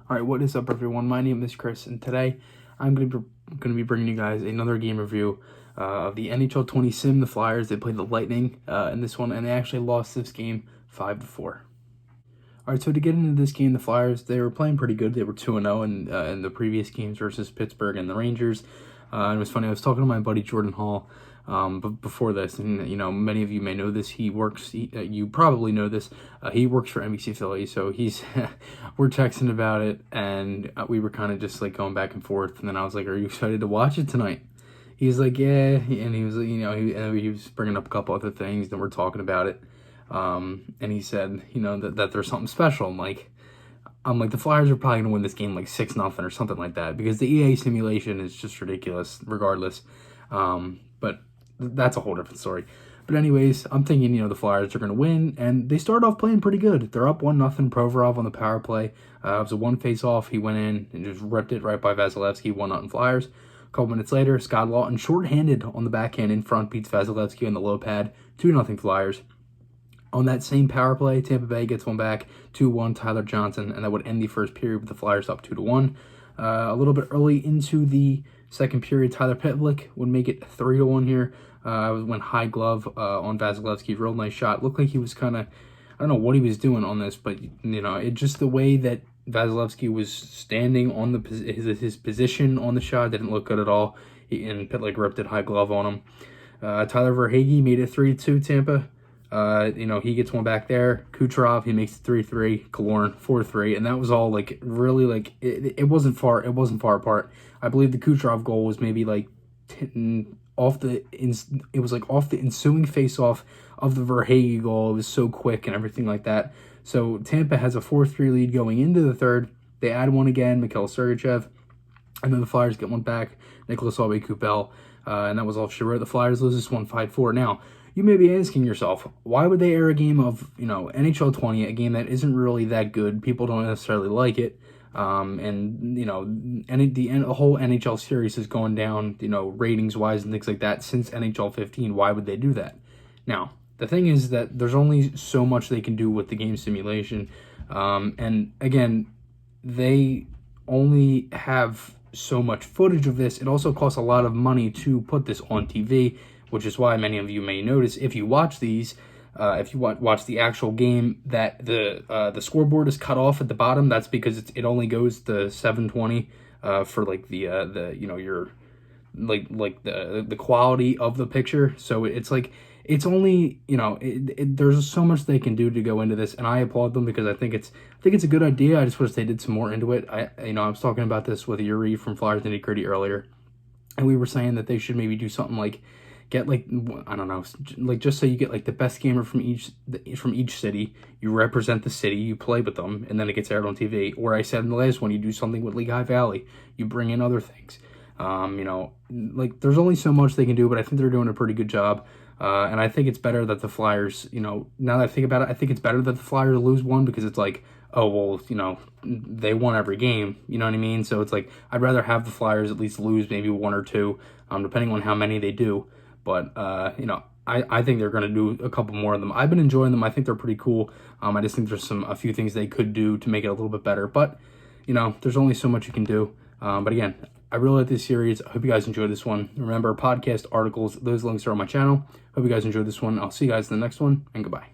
All right, what is up, everyone? My name is Chris, and today I'm going to be bringing you guys another game review of the NHL 20 Sim. The Flyers, they played the Lightning in this one, and they actually lost this game 5-4. All right, so to get into this game, the Flyers, they were playing pretty good. They were 2-0 in the previous games versus Pittsburgh and the Rangers. And it was funny, I was talking to my buddy Jordan Hall but before this, and many of you may know this. You probably know this. He works for NBC Philly, so we're texting about it, and we were kind of just like going back and forth. And then I was like, "Are you excited to watch it tonight?" He's like, "Yeah," and he was, he was bringing up a couple other things, and we're talking about it. And he said, that there's something special. I'm like, the Flyers are probably gonna win this game like 6-0 or something like that, because the EA simulation is just ridiculous, regardless. But that's a whole different story. But anyways, I'm thinking, the Flyers are going to win, and they started off playing pretty good. They're up 1-0. Provorov on the power play. It was a one face-off. He went in and just ripped it right by Vasilevsky, 1-0 Flyers. A couple minutes later, Scott Laughton, shorthanded on the backhand in front, beats Vasilevsky on the low pad, 2-0 Flyers. On that same power play, Tampa Bay gets one back, 2-1 Tyler Johnson, and that would end the first period with the Flyers up 2-1. A little bit early into the second period, Tyler Pitlick would make it 3-1 here. Went high glove on Vasilevsky, real nice shot. Looked like he was kind of, I don't know what he was doing on this, but it just the way that Vasilevsky was standing on his position on the shot didn't look good at all. And Pitlick ripped it high glove on him. Tyler Verhaeghe made it 3-2 Tampa. He gets one back there. Kucherov, he makes it 3-3. Killorn 4-3, and that was all really it wasn't far. It wasn't far apart. I believe the Kucherov goal was maybe off the ensuing face-off of the Verhaeghe goal. It was so quick and everything like that. So Tampa has a 4-3 lead going into the third. They add one again, Mikhail Sergachev, and then the Flyers get one back, Nicholas Aube-Kubel, and that was all she wrote. The Flyers lose this one 5-4. Now, you may be asking yourself, why would they air a game of NHL 20, a game that isn't really that good? People don't necessarily like it. And the whole NHL series is going down, ratings wise and things like that since NHL 15. Why would they do that? Now, the thing is that there's only so much they can do with the game simulation. And again, they only have so much footage of this. It also costs a lot of money to put this on TV, which is why many of you may notice if you watch these, if you watch the actual game, that the scoreboard is cut off at the bottom. That's because it only goes to 720 for the quality of the picture. So it's only there's so much they can do to go into this, and I applaud them because I think it's a good idea. I just wish they did some more into it. I was talking about this with Yuri from Flyers Nitty Gritty earlier, and we were saying that they should maybe do something get I don't know, just so you get the best gamer from each city. You represent the city, you play with them, and then it gets aired on TV. Or I said in the last one, you do something with Lehigh Valley. You bring in other things. There's only so much they can do, but I think they're doing a pretty good job. And I think it's better that the Flyers, now that I think about it, I think it's better that the Flyers lose one, because it's they won every game, you know what I mean? So it's I'd rather have the Flyers at least lose maybe one or two, depending on how many they do. But, I think they're going to do a couple more of them. I've been enjoying them. I think they're pretty cool. I just think there's a few things they could do to make it a little bit better. But, there's only so much you can do. But again, I really like this series. I hope you guys enjoyed this one. Remember, podcast, articles, those links are on my channel. Hope you guys enjoyed this one. I'll see you guys in the next one, and goodbye.